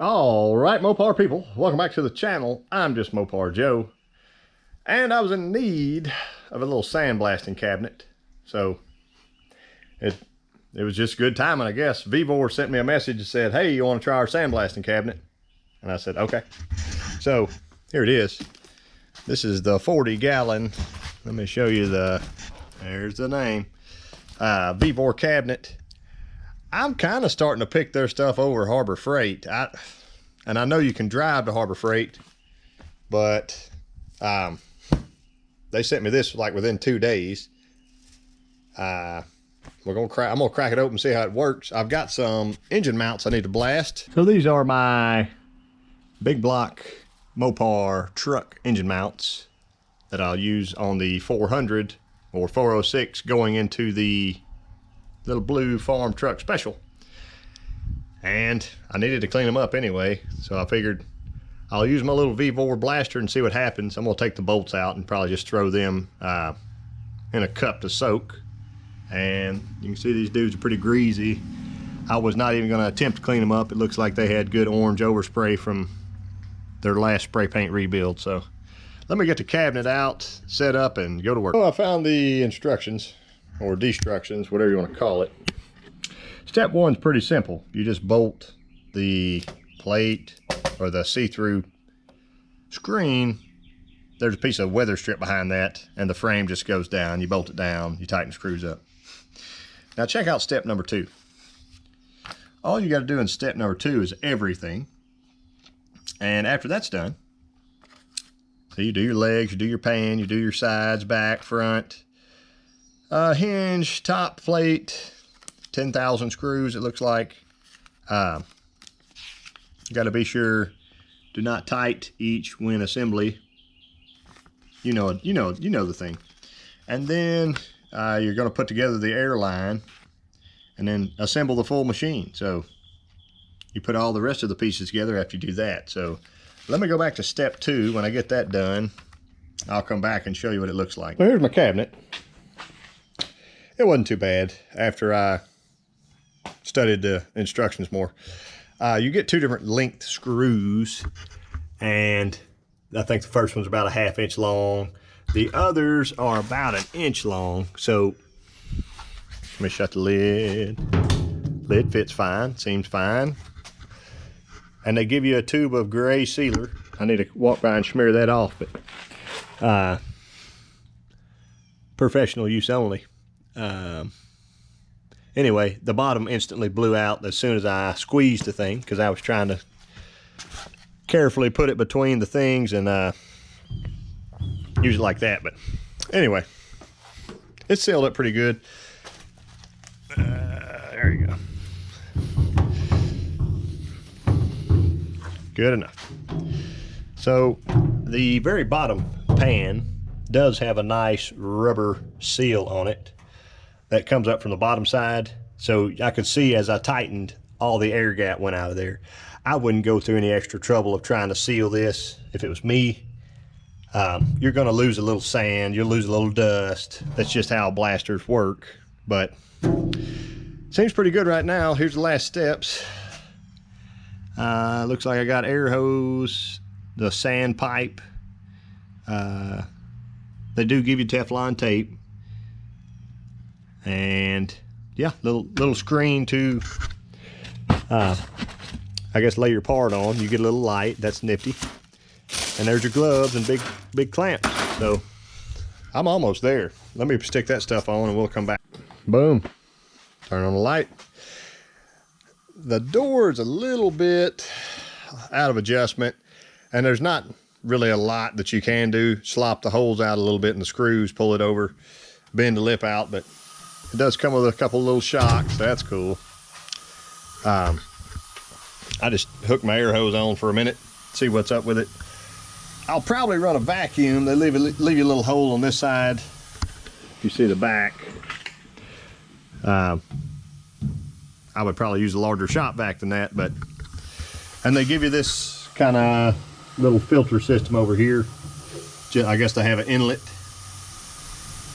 All right, Mopar people, welcome back to the channel. I'm just Mopar Joe, and I was in need of a little sandblasting cabinet, so it was just good timing, I guess. Vevor sent me a message and said, "Hey, you want to try our sandblasting cabinet?" And I said, "Okay." So here it is. This is the 40-gallon. Let me show you there's the name. Vevor cabinet. I'm kind of starting to pick their stuff over Harbor Freight. And I know you can drive to Harbor Freight, but they sent me this like within 2 days. I'm gonna crack it open and see how it works. I've got some engine mounts I need to blast. So these are my big block Mopar truck engine mounts that I'll use on the 400 or 406 going into the little blue farm truck special. And I needed to clean them up anyway, so I figured I'll use my little Vevor blaster and see what happens. I'm gonna take the bolts out and probably just throw them in a cup to soak. And you can see these dudes are pretty greasy. I was not even gonna attempt to clean them up. It looks like they had good orange overspray from their last spray paint rebuild. So let me get the cabinet out, set up, and go to work. Oh, I found the instructions, or destructions, whatever you want to call it. Step one's pretty simple. You just bolt the plate or the see-through screen. There's a piece of weather strip behind that, and the frame just goes down. You bolt it down, you tighten the screws up. Now check out step number 2. All you got to do in step number 2 is everything. And after that's done, so you do your legs, you do your pan, you do your sides, back, front, hinge, top plate, 10,000 screws it looks like. You got to be sure, do not tight each when assembly. You know the thing. And then you're going to put together the air line and then assemble the full machine. So you put all the rest of the pieces together after you do that. So let me go back to step 2. When I get that done, I'll come back and show you what it looks like. So here's my cabinet. It wasn't too bad after I studied the instructions more. You get 2 different length screws, and I think the first one's about a 1/2 inch long. The others are about 1 inch long. So let me shut the lid. Lid fits fine, seems fine. And they give you a tube of gray sealer. I need to walk by and smear that off, but professional use only. Anyway, the bottom instantly blew out as soon as I squeezed the thing, because I was trying to carefully put it between the things and use it like that. But anyway, it's sealed up pretty good. There you go. Good enough. So the very bottom pan does have a nice rubber seal on it that comes up from the bottom side. So I could see as I tightened, all the air gap went out of there. I wouldn't go through any extra trouble of trying to seal this if it was me. You're gonna lose a little sand, you'll lose a little dust. That's just how blasters work, but seems pretty good right now. Here's the last steps. Looks like I got air hose, the sand pipe. They do give you Teflon tape. And yeah, little screen to, I guess, lay your part on. You get a little light, that's nifty. And there's your gloves and big clamps. So I'm almost there. Let me stick that stuff on and we'll come back. Boom. Turn on the light. The door is a little bit out of adjustment, and there's not really a lot that you can do. Slop the holes out a little bit and the screws, pull it over, bend the lip out, but it does come with a couple little shocks. That's cool. I just hooked my air hose on for a minute, see what's up with it. I'll probably run a vacuum. They leave you a little hole on this side. You see the back. I would probably use a larger shop vac than that, and they give you this kind of little filter system over here. I guess they have an inlet.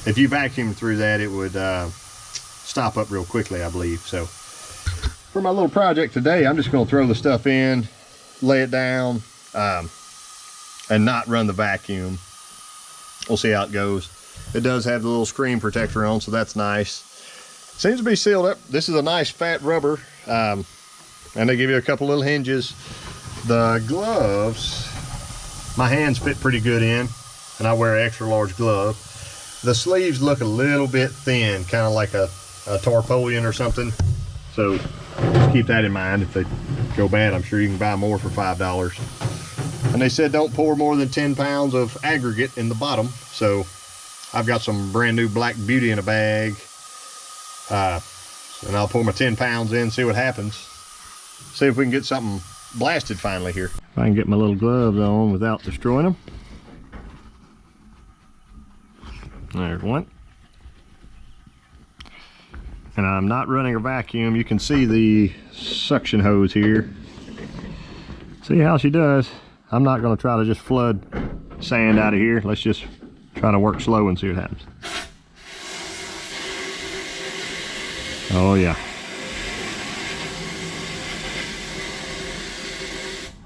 If you vacuum through that, it would stop up real quickly, I believe. So for my little project today, I'm just going to throw the stuff in, lay it down and not run the vacuum. We'll see how it goes. It does have the little screen protector on, so that's nice. Seems to be sealed up. This is a nice fat rubber, and they give you a couple little hinges. The gloves, my hands fit pretty good in, and I wear an extra large glove. The sleeves look a little bit thin, kind of like a tarpaulin or something. So just keep that in mind. If they go bad, I'm sure you can buy more for $5. And they said don't pour more than 10 pounds of aggregate in the bottom. So I've got some brand new Black Beauty in a bag. And I'll pour my 10 pounds in, see what happens. See if we can get something blasted finally here. If I can get my little gloves on without destroying them. There's one. And I'm not running a vacuum. You can see the suction hose here. See how she does. I'm not going to try to just flood sand out of here. Let's just try to work slow and see what happens. Oh yeah.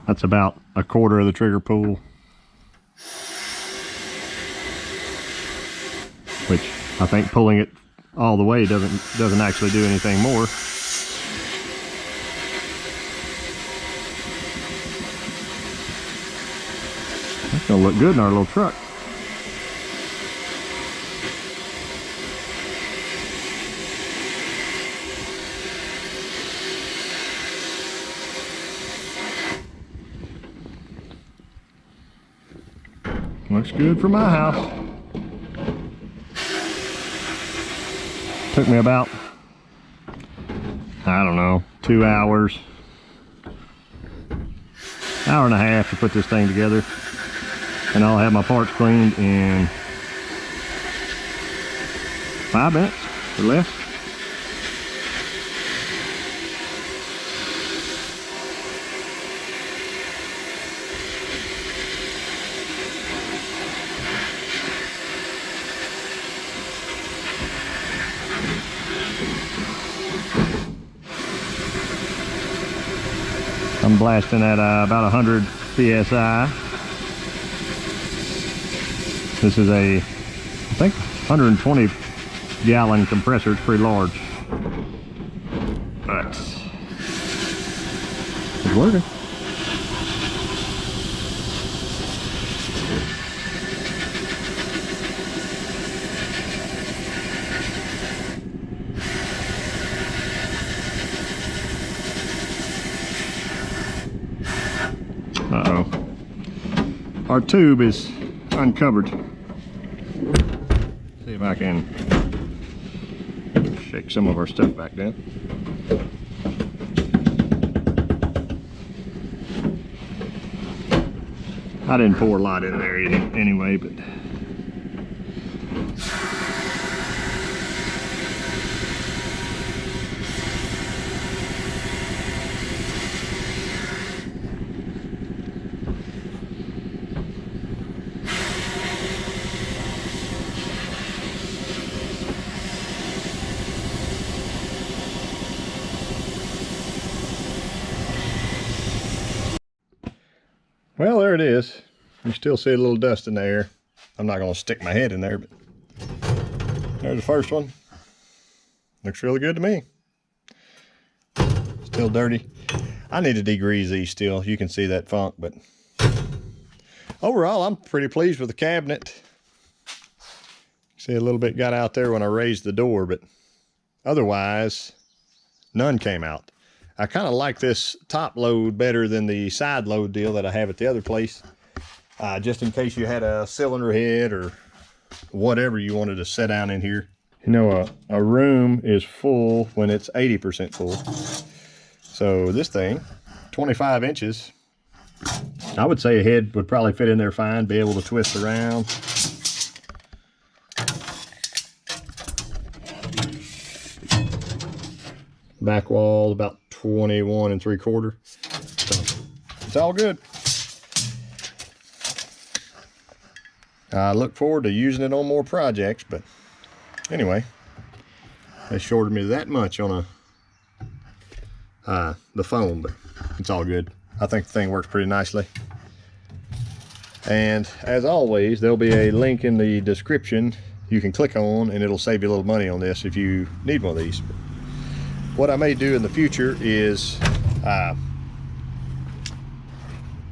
That's about a quarter of the trigger pull. Which I think pulling it all the way doesn't actually do anything more. That's gonna look good in our little truck. Looks good for my house. Took me about, I don't know, 2 hours, hour and a half to put this thing together. And I'll have my parts cleaned in 5 minutes or less. I'm blasting at about 100 psi. This is a, I think, 120 gallon compressor. It's pretty large, but it's working. Uh-oh. Our tube is uncovered. See if I can shake some of our stuff back down. I didn't pour a lot in there anyway, but well, there it is. You still see a little dust in there. I'm not going to stick my head in there, but there's the first one. Looks really good to me. Still dirty. I need to degrease these still. You can see that funk, but overall, I'm pretty pleased with the cabinet. See, a little bit got out there when I raised the door, but otherwise, none came out. I kind of like this top load better than the side load deal that I have at the other place. Just in case you had a cylinder head or whatever you wanted to set down in here. You know, a room is full when it's 80% full. So this thing, 25 inches, I would say a head would probably fit in there fine, be able to twist around. Back wall about 21 3/4. So it's all good. I look forward to using it on more projects, but anyway, they shorted me that much on the phone, but it's all good. I think the thing works pretty nicely. And as always, there'll be a link in the description you can click on, and it'll save you a little money on this if you need one of these. What I may do in the future is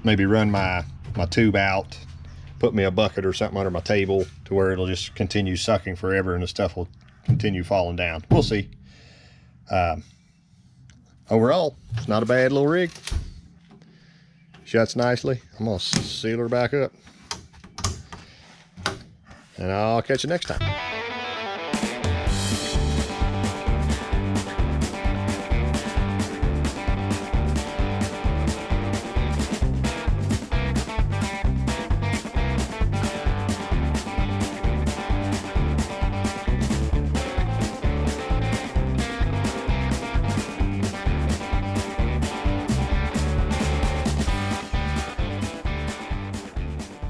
maybe run my tube out, put me a bucket or something under my table to where it'll just continue sucking forever and the stuff will continue falling down. We'll see. Overall, it's not a bad little rig. Shuts nicely. I'm gonna seal her back up, and I'll catch you next time.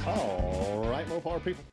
All right, mopar people.